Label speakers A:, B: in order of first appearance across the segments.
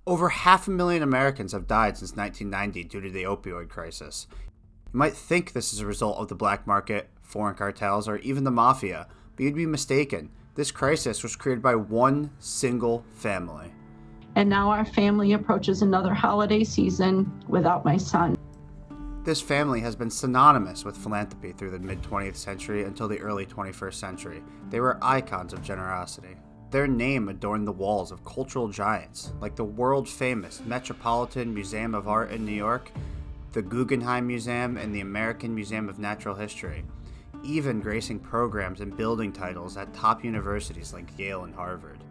A: Over 500,000 Americans have died since 1990 due to the opioid crisis. You might think this is a result of the black market, foreign cartels, or even the mafia, but you'd be mistaken. This crisis was created by one single family.
B: And now our family approaches another holiday season without my son.
A: This family has been synonymous with philanthropy through the mid-20th century until the early 21st century. They were icons of generosity. Their name adorned the walls of cultural giants, like the world-famous Metropolitan Museum of Art in New York, the Guggenheim Museum, and the American Museum of Natural History, even gracing programs and building titles at top universities like Yale and Harvard.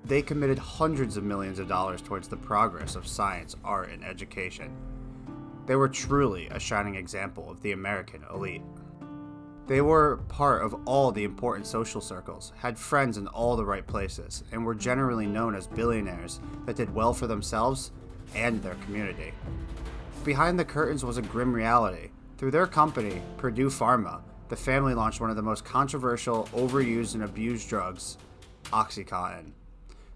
A: They committed hundreds of millions of dollars towards the progress of science, art, and education. They were truly a shining example of the American elite. They were part of all the important social circles, had friends in all the right places, and were generally known as billionaires that did well for themselves and their community. Behind the curtains was a grim reality. Through their company, Purdue Pharma, the family launched one of the most controversial, overused, and abused drugs, OxyContin.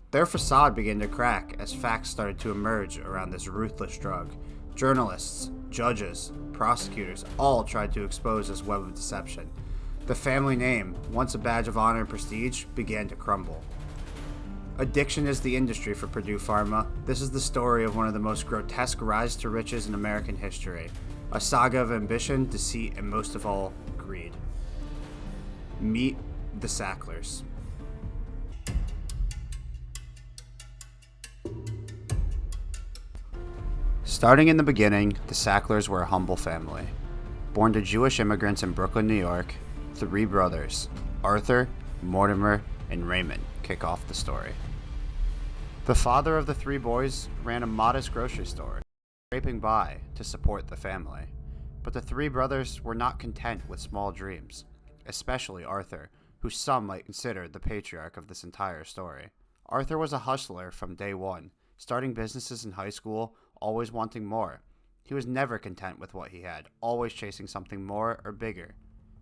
A: Their facade began to crack as facts started to emerge around this ruthless drug. Journalists, judges, prosecutors all tried to expose this web of deception. The family name, once a badge of honor and prestige, began to crumble. Addiction is the industry for Purdue Pharma. This is the story of one of the most grotesque rise to riches in American history. A saga of ambition, deceit, and most of all, greed. Meet the Sacklers. Starting in the beginning, the Sacklers were a humble family. Born to Jewish immigrants in Brooklyn, New York, three brothers, Arthur, Mortimer, and Raymond, kick off the story. The father of the three boys ran a modest grocery store, scraping by to support the family. But the three brothers were not content with small dreams, especially Arthur, who some might consider the patriarch of this entire story. Arthur was a hustler from day one, starting businesses in high school, always wanting more. He was never content with what he had, always chasing something more or bigger.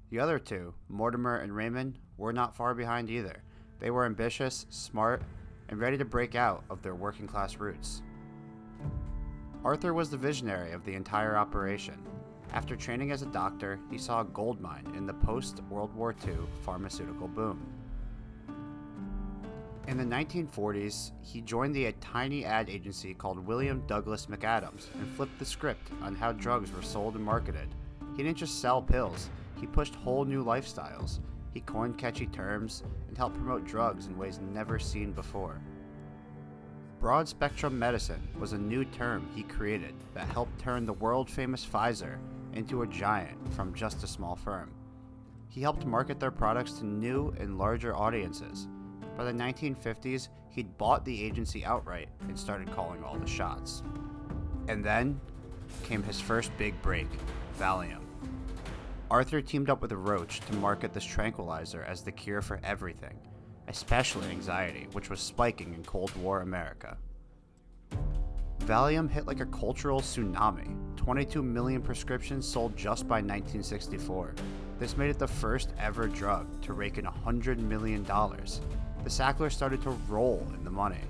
A: The other two, Mortimer and Raymond, were not far behind either. They were ambitious, smart, and ready to break out of their working class roots. Arthur was the visionary of the entire operation. After training as a doctor, he saw a gold mine in the post-World War II pharmaceutical boom. In the 1940s, he joined the tiny ad agency called William Douglas McAdams and flipped the script on how drugs were sold and marketed. He didn't just sell pills, he pushed whole new lifestyles. He coined catchy terms and helped promote drugs in ways never seen before. Broad spectrum medicine was a new term he created that helped turn the world-famous Pfizer into a giant from just a small firm. He helped market their products to new and larger audiences. By the 1950s, he'd bought the agency outright and started calling all the shots. And then came his first big break, Valium. Arthur teamed up with Roach to market this tranquilizer as the cure for everything, especially anxiety, which was spiking in Cold War America. Valium hit like a cultural tsunami. 22 million prescriptions sold just by 1964. This made it the first ever drug to rake in $100 million. The Sacklers started to roll in the money.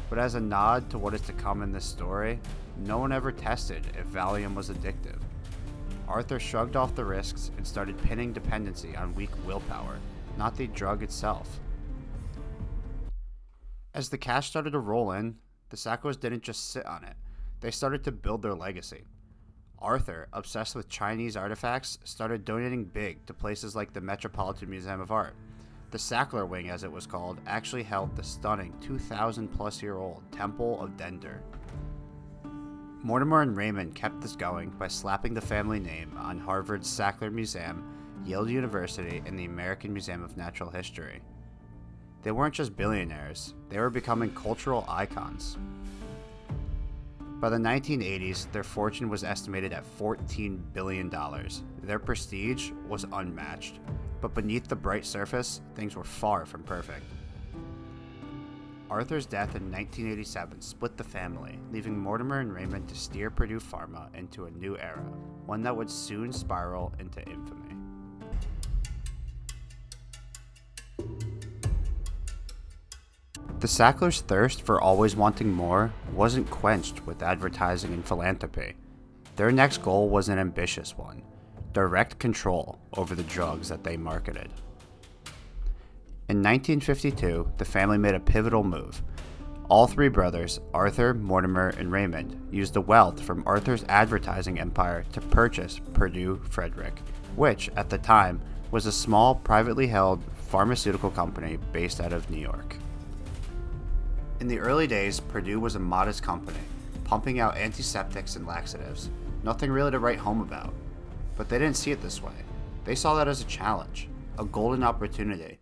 A: But as a nod to what is to come in this story, no one ever tested if Valium was addictive. Arthur shrugged off the risks and started pinning dependency on weak willpower, not the drug itself. As the cash started to roll in, the Sacklers didn't just sit on it. They started to build their legacy. Arthur, obsessed with Chinese artifacts, started donating big to places like the Metropolitan Museum of Art. The Sackler Wing, as it was called, actually held the stunning 2,000-plus-year-old Temple of Dender. Mortimer and Raymond kept this going by slapping the family name on Harvard's Sackler Museum, Yale University, and the American Museum of Natural History. They weren't just billionaires, they were becoming cultural icons. By the 1980s, their fortune was estimated at $14 billion. Their prestige was unmatched, but beneath the bright surface, things were far from perfect. Arthur's death in 1987 split the family, leaving Mortimer and Raymond to steer Purdue Pharma into a new era, one that would soon spiral into infamy. The Sacklers' thirst for always wanting more wasn't quenched with advertising and philanthropy. Their next goal was an ambitious one: direct control over the drugs that they marketed. In 1952, the family made a pivotal move. All three brothers, Arthur, Mortimer, and Raymond, used the wealth from Arthur's advertising empire to purchase Purdue Frederick, which, at the time, was a small, privately held pharmaceutical company based out of New York. In the early days, Purdue was a modest company, pumping out antiseptics and laxatives, nothing really to write home about. But they didn't see it this way. They saw that as a challenge, a golden opportunity.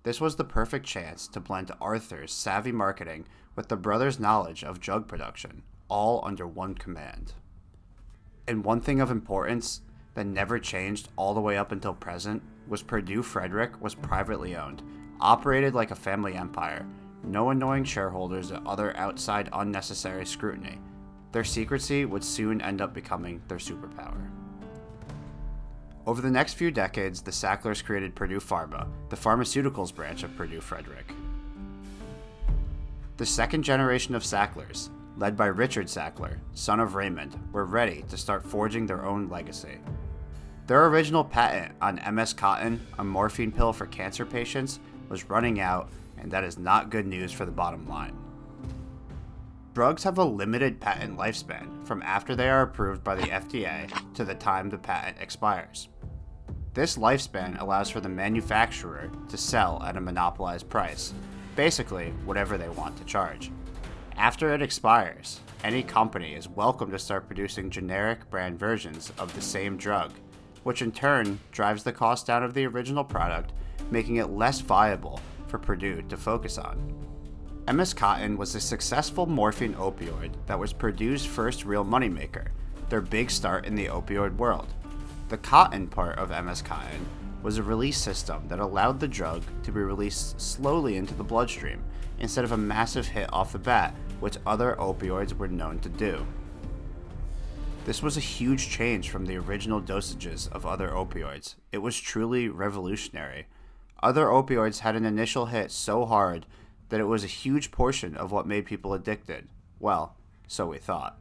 A: This was the perfect chance to blend Arthur's savvy marketing with the brothers' knowledge of drug production, all under one command. And one thing of importance that never changed all the way up until present was Purdue Frederick was privately owned, operated like a family empire, no annoying shareholders or other outside unnecessary scrutiny. Their secrecy would soon end up becoming their superpower. Over the next few decades, the Sacklers created Purdue Pharma, the pharmaceuticals branch of Purdue Frederick. The second generation of Sacklers, led by Richard Sackler, son of Raymond, were ready to start forging their own legacy. Their original patent on MS Cotton, a morphine pill for cancer patients, was running out, and that is not good news for the bottom line. Drugs have a limited patent lifespan from after they are approved by the FDA to the time the patent expires. This lifespan allows for the manufacturer to sell at a monopolized price, basically whatever they want to charge. After it expires, any company is welcome to start producing generic brand versions of the same drug, which in turn drives the cost down of the original product, making it less viable for Purdue to focus on. MS Cotton was a successful morphine opioid that was Purdue's first real moneymaker, their big start in the opioid world. The cotton part of MS Cotton was a release system that allowed the drug to be released slowly into the bloodstream instead of a massive hit off the bat, which other opioids were known to do. This was a huge change from the original dosages of other opioids. It was truly revolutionary. Other opioids had an initial hit so hard that it was a huge portion of what made people addicted. Well, so we thought.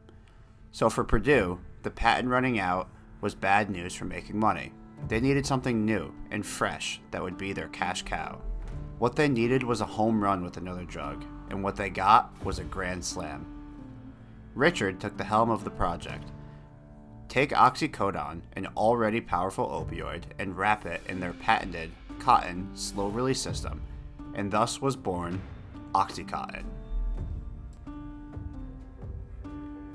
A: So for Purdue, the patent running out was bad news for making money. They needed something new and fresh that would be their cash cow. What they needed was a home run with another drug, and what they got was a grand slam. Richard took the helm of the project. Take oxycodone, an already powerful opioid, and wrap it in their patented cotton slow-release system, and thus was born Oxycontin.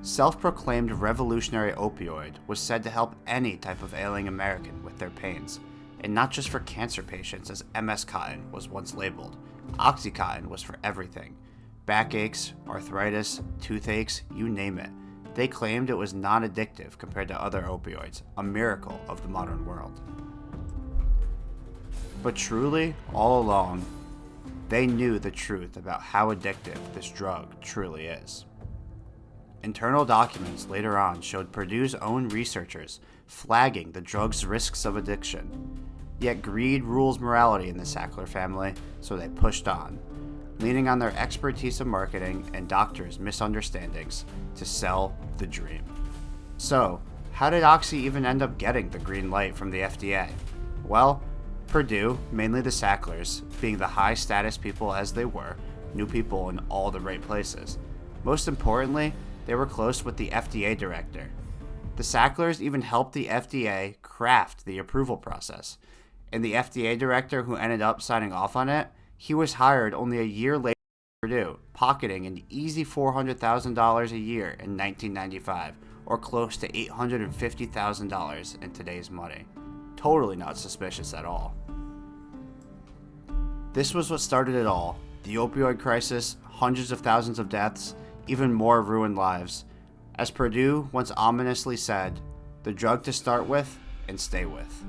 A: Self-proclaimed revolutionary opioid was said to help any type of ailing American with their pains, and not just for cancer patients as MS Cotton was once labeled. Oxycontin was for everything. Backaches, arthritis, toothaches, you name it. They claimed it was non-addictive compared to other opioids, a miracle of the modern world. But truly, all along, they knew the truth about how addictive this drug truly is. Internal documents later on showed Purdue's own researchers flagging the drug's risks of addiction. Yet greed rules morality in the Sackler family, so they pushed on, leaning on their expertise of marketing and doctors' misunderstandings to sell the dream. So, how did Oxy even end up getting the green light from the FDA? Well, Purdue, mainly the Sacklers, being the high-status people as they were, knew people in all the right places. Most importantly, they were close with the FDA director. The Sacklers even helped the FDA craft the approval process, and the FDA director who ended up signing off on it, he was hired only a year later by Purdue, pocketing an easy $400,000 a year in 1995, or close to $850,000 in today's money. Totally not suspicious at all. This was what started it all. The opioid crisis, hundreds of thousands of deaths, even more ruined lives. As Purdue once ominously said, the drug to start with and stay with.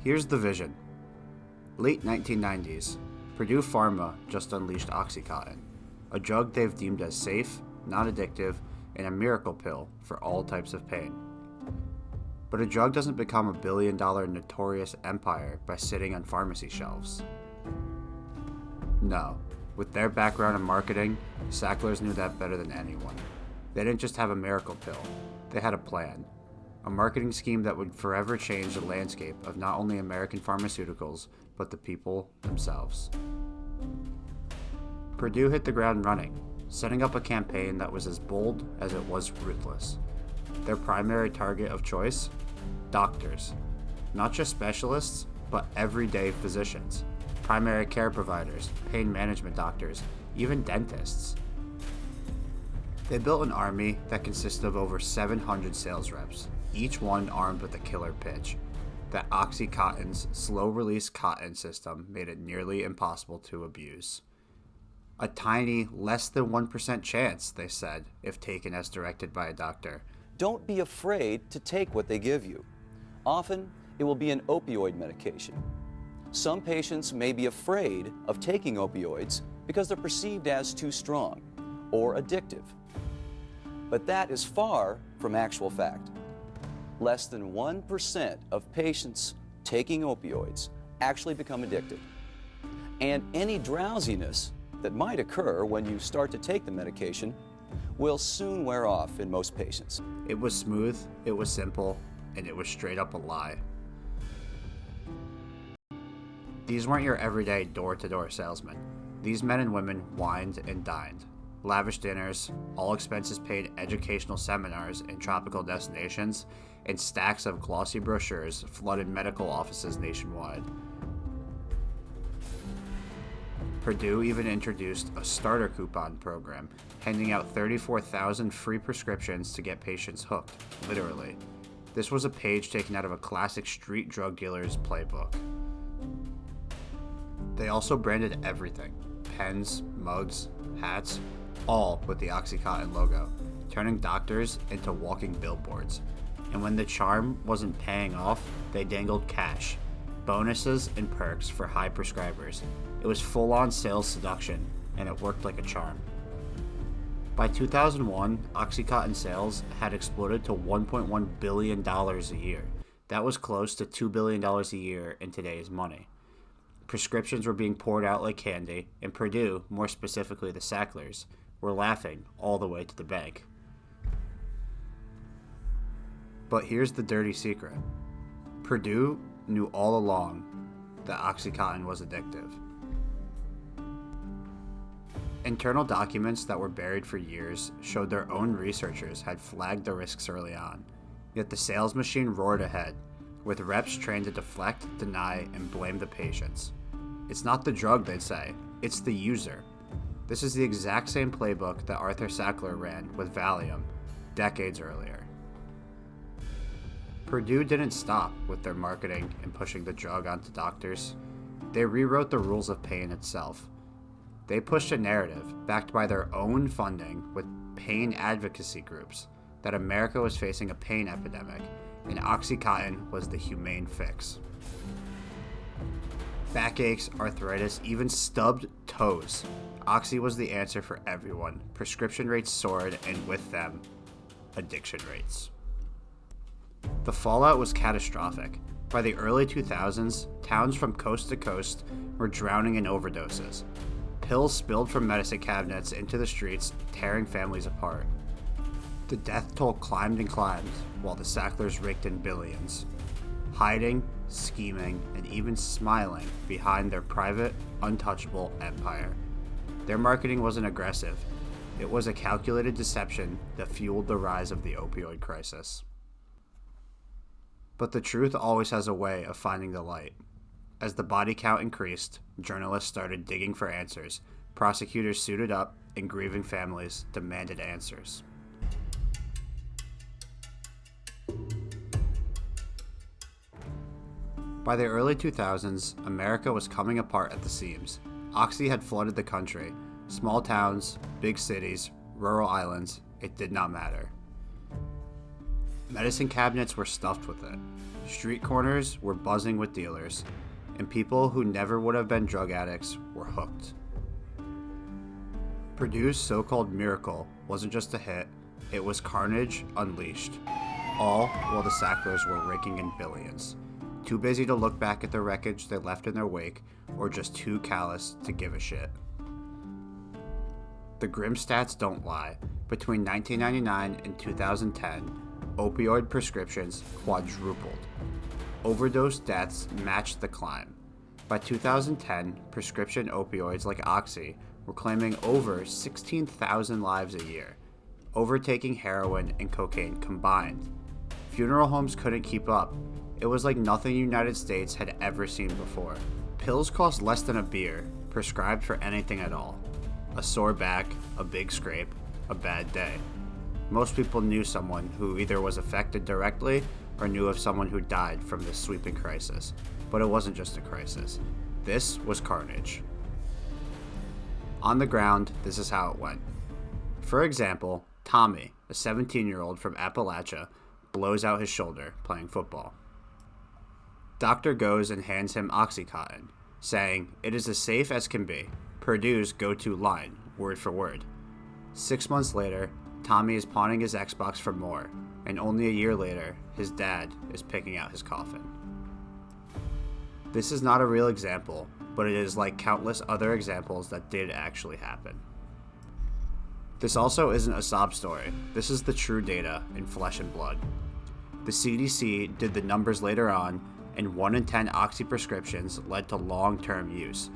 A: Here's the vision. Late 1990s, Purdue Pharma just unleashed Oxycontin, a drug they've deemed as safe, non-addictive, and a miracle pill for all types of pain. But a drug doesn't become a billion-dollar notorious empire by sitting on pharmacy shelves. No. With their background in marketing, Sacklers knew that better than anyone. They didn't just have a miracle pill. They had a plan. A marketing scheme that would forever change the landscape of not only American pharmaceuticals, but the people themselves. Purdue hit the ground running, setting up a campaign that was as bold as it was ruthless. Their primary target of choice? Doctors. Not just specialists, but everyday physicians, primary care providers, pain management doctors, even dentists. They built an army that consisted of over 700 sales reps, each one armed with a killer pitch, that OxyContin's slow-release cotton system made it nearly impossible to abuse. A tiny, less than 1% chance, they said, if taken as directed by a doctor.
C: Don't be afraid to take what they give you. Often, it will be an opioid medication. Some patients may be afraid of taking opioids because they're perceived as too strong or addictive. But that is far from actual fact. Less than 1% of patients taking opioids actually become addicted. And any drowsiness that might occur when you start to take the medication will soon wear off in most patients.
A: It was smooth, it was simple, and it was straight up a lie. These weren't your everyday door-to-door salesmen. These men and women wined and dined. Lavish dinners, all expenses paid educational seminars in tropical destinations, and stacks of glossy brochures flooded medical offices nationwide. Purdue even introduced a starter coupon program, handing out 34,000 free prescriptions to get patients hooked, literally. This was a page taken out of a classic street drug dealer's playbook. They also branded everything: pens, mugs, hats, all with the OxyContin logo, turning doctors into walking billboards. And when the charm wasn't paying off, they dangled cash, bonuses, and perks for high prescribers. It was full-on sales seduction, and it worked like a charm. By 2001, OxyContin sales had exploded to $1.1 billion a year. That was close to $2 billion a year in today's money. Prescriptions were being poured out like candy, and Purdue, more specifically the Sacklers, were laughing all the way to the bank. But here's the dirty secret. Purdue knew all along that OxyContin was addictive. Internal documents that were buried for years showed their own researchers had flagged the risks early on, yet the sales machine roared ahead, with reps trained to deflect, deny, and blame the patients. It's not the drug, they'd say, it's the user. This is the exact same playbook that Arthur Sackler ran with Valium decades earlier. Purdue didn't stop with their marketing and pushing the drug onto doctors. They rewrote the rules of pain itself. They pushed a narrative, backed by their own funding with pain advocacy groups, that America was facing a pain epidemic, and OxyContin was the humane fix. Backaches, arthritis, even stubbed toes. Oxy was the answer for everyone. Prescription rates soared, and with them, addiction rates. The fallout was catastrophic. By the early 2000s, towns from coast to coast were drowning in overdoses. Pills spilled from medicine cabinets into the streets, tearing families apart. The death toll climbed and climbed, while the Sacklers raked in billions, hiding, scheming, and even smiling behind their private, untouchable empire. Their marketing wasn't aggressive. It was a calculated deception that fueled the rise of the opioid crisis. But the truth always has a way of finding the light. As the body count increased, journalists started digging for answers. Prosecutors suited up, and grieving families demanded answers. By the early 2000s, America was coming apart at the seams. Oxy had flooded the country. Small towns, big cities, rural islands, it did not matter. Medicine cabinets were stuffed with it. Street corners were buzzing with dealers, and people who never would have been drug addicts were hooked. Purdue's so-called miracle wasn't just a hit, it was carnage unleashed. all while the Sacklers were raking in billions. Too busy to look back at the wreckage they left in their wake, or just too callous to give a shit. The grim stats don't lie. Between 1999 and 2010, opioid prescriptions quadrupled. Overdose deaths matched the climb. By 2010, prescription opioids like Oxy were claiming over 16,000 lives a year, overtaking heroin and cocaine combined. Funeral homes couldn't keep up. It was like nothing the United States had ever seen before. Pills cost less than a beer, prescribed for anything at all. A sore back, a big scrape, a bad day. Most people knew someone who either was affected directly or knew of someone who died from this sweeping crisis. But it wasn't just a crisis. This was carnage. On the ground, this is how it went. For example, Tommy, a 17-year-old from Appalachia, blows out his shoulder playing football. Doctor goes and hands him Oxycontin, saying, "It is as safe as can be. Purdue's go-to line, word for word." 6 months later, Tommy is pawning his Xbox for more, and only a year later, his dad is picking out his coffin. This is not a real example, but it is like countless other examples that did actually happen. This also isn't a sob story. This is the true data in flesh and blood. The CDC did the numbers later on, and 1 in 10 Oxy prescriptions led to long-term use.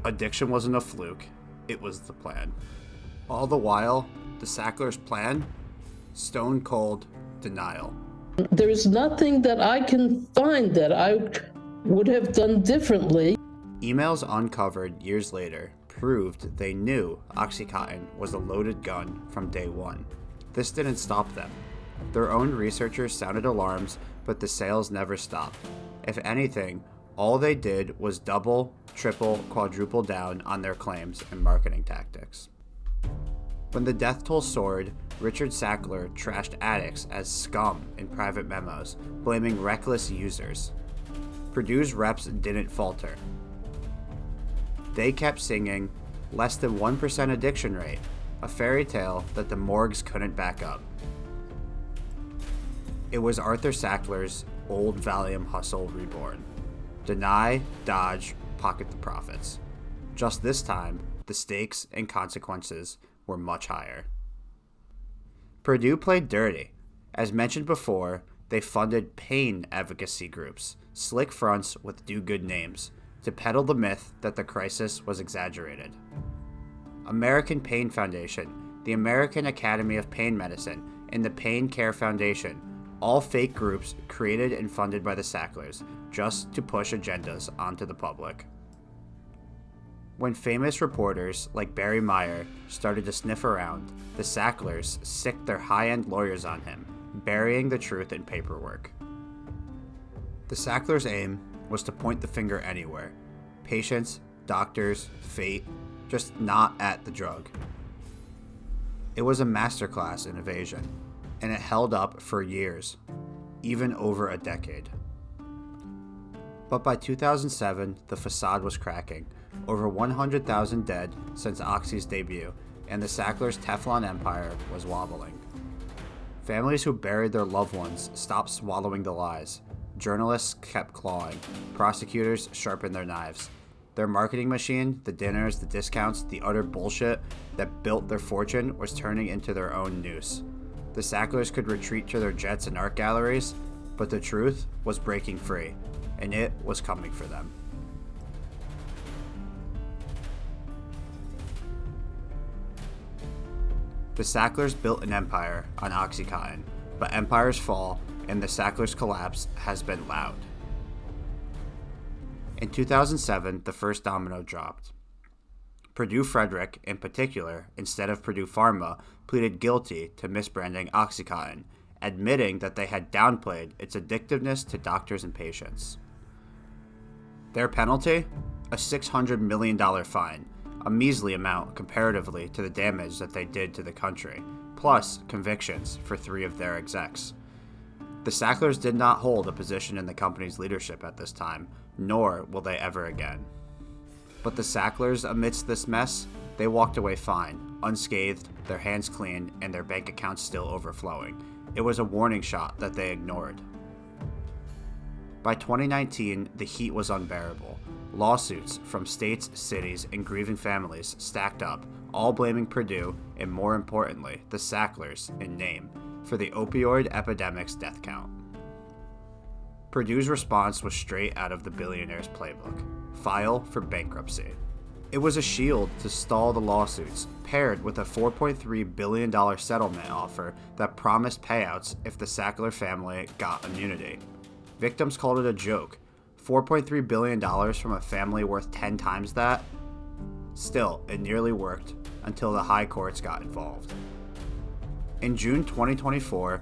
A: Addiction wasn't a fluke, it was the plan. All the while, the Sacklers' plan? Stone cold denial.
D: There's nothing that I can find that I would have done differently.
A: Emails uncovered years later proved they knew Oxycontin was a loaded gun from day one. This didn't stop them. Their own researchers sounded alarms, but the sales never stopped. If anything, all they did was double, triple, quadruple down on their claims and marketing tactics. When the death toll soared, Richard Sackler trashed addicts as scum in private memos, blaming reckless users. Purdue's reps didn't falter. They kept singing less than 1% addiction rate, a fairy tale that the morgues couldn't back up. It was Arthur Sackler's old Valium hustle reborn. Deny, dodge, pocket the profits. Just this time, the stakes and consequences were much higher. Purdue played dirty. As mentioned before, they funded pain advocacy groups, slick fronts with do-good names, to peddle the myth that the crisis was exaggerated. American Pain Foundation, the American Academy of Pain Medicine, and the Pain Care Foundation, all fake groups created and funded by the Sacklers, just to push agendas onto the public. When famous reporters like Barry Meyer started to sniff around, the Sacklers sicked their high-end lawyers on him, burying the truth in paperwork. The Sacklers' aim was to point the finger anywhere. Patients, doctors, fate, just not at the drug. It was a masterclass in evasion, and it held up for years, even over a decade. But by 2007, the facade was cracking. Over 100,000 dead since Oxy's debut, and the Sacklers' Teflon empire was wobbling. Families who buried their loved ones stopped swallowing the lies. Journalists kept clawing. Prosecutors sharpened their knives. Their marketing machine, the dinners, the discounts, the utter bullshit that built their fortune was turning into their own noose. The Sacklers could retreat to their jets and art galleries, but the truth was breaking free, and it was coming for them. The Sacklers built an empire on Oxycontin, but empires fall, and the Sacklers' collapse has been loud. In 2007, the first domino dropped. Purdue Frederick, in particular, instead of Purdue Pharma, pleaded guilty to misbranding Oxycontin, admitting that they had downplayed its addictiveness to doctors and patients. Their penalty? A $600 million fine, a measly amount comparatively to the damage that they did to the country, plus convictions for 3 of their execs. The Sacklers did not hold a position in the company's leadership at this time, nor will they ever again. But the Sacklers, amidst this mess, they walked away fine, unscathed, their hands clean, and their bank accounts still overflowing. It was a warning shot that they ignored. By 2019, the heat was unbearable. Lawsuits from states, cities, and grieving families stacked up, all blaming Purdue, and more importantly, the Sacklers, in name, for the opioid epidemic's death count. Purdue's response was straight out of the billionaire's playbook: file for bankruptcy. It was a shield to stall the lawsuits, paired with a $4.3 billion settlement offer that promised payouts if the Sackler family got immunity. Victims called it a joke. $4.3 billion from a family worth 10 times that? Still, it nearly worked until the high courts got involved. In June 2024,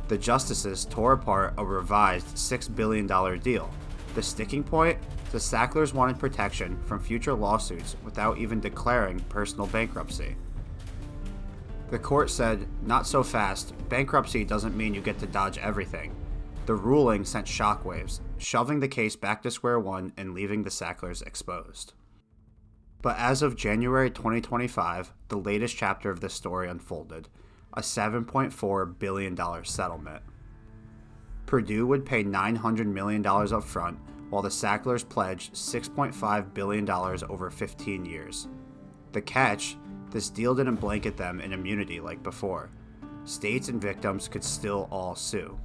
A: the justices tore apart a revised $6 billion deal. The sticking point? The Sacklers wanted protection from future lawsuits without even declaring personal bankruptcy. The court said, "Not so fast. Bankruptcy doesn't mean you get to dodge everything." The ruling sent shockwaves, shoving the case back to square one and leaving the Sacklers exposed. But as of January 2025, the latest chapter of this story unfolded: a $7.4 billion settlement. Purdue would pay $900 million up front, while the Sacklers pledged $6.5 billion over 15 years. The catch? This deal didn't blanket them in immunity like before. States and victims could still all sue.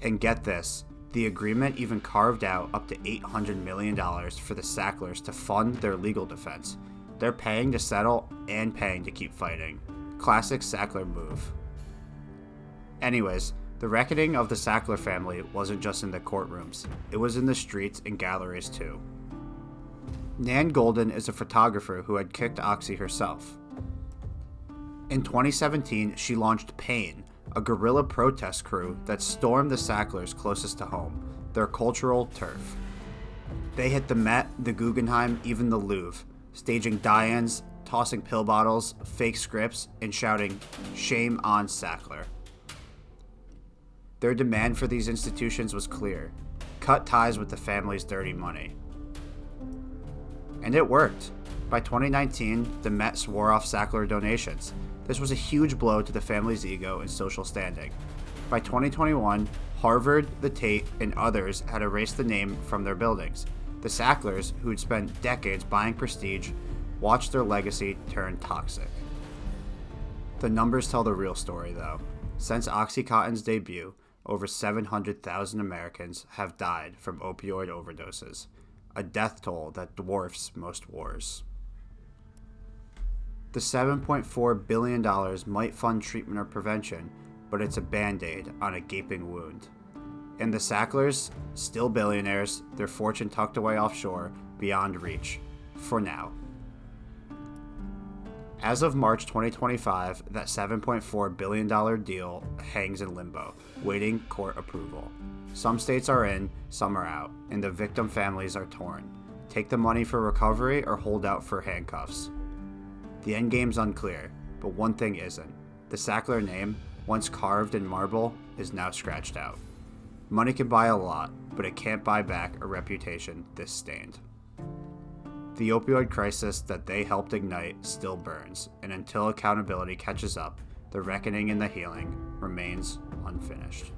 A: And get this, the agreement even carved out up to $800 million for the Sacklers to fund their legal defense. They're paying to settle and paying to keep fighting. Classic Sackler move. Anyways, the reckoning of the Sackler family wasn't just in the courtrooms, it was in the streets and galleries too. Nan Golden is a photographer who had kicked Oxy herself. In 2017, she launched Pain, a guerrilla protest crew that stormed the Sacklers closest to home, their cultural turf. They hit the Met, the Guggenheim, even the Louvre, staging die-ins, tossing pill bottles, fake scripts, and shouting, "Shame on Sackler." Their demand for these institutions was clear: cut ties with the family's dirty money. And it worked. By 2019, the Met swore off Sackler donations. This was a huge blow to the family's ego and social standing. By 2021, Harvard, the Tate, and others had erased the name from their buildings. The Sacklers, who'd spent decades buying prestige, watched their legacy turn toxic. The numbers tell the real story, though. Since OxyContin's debut, over 700,000 Americans have died from opioid overdoses, a death toll that dwarfs most wars. The $7.4 billion might fund treatment or prevention, but it's a band-aid on a gaping wound. And the Sacklers, still billionaires, their fortune tucked away offshore, beyond reach. For now. As of March 2025, that $7.4 billion deal hangs in limbo, waiting court approval. Some states are in, some are out, and the victim families are torn. Take the money for recovery or hold out for handcuffs. The endgame's unclear, but one thing isn't. The Sackler name, once carved in marble, is now scratched out. Money can buy a lot, but it can't buy back a reputation this stained. The opioid crisis that they helped ignite still burns, and until accountability catches up, the reckoning and the healing remains unfinished.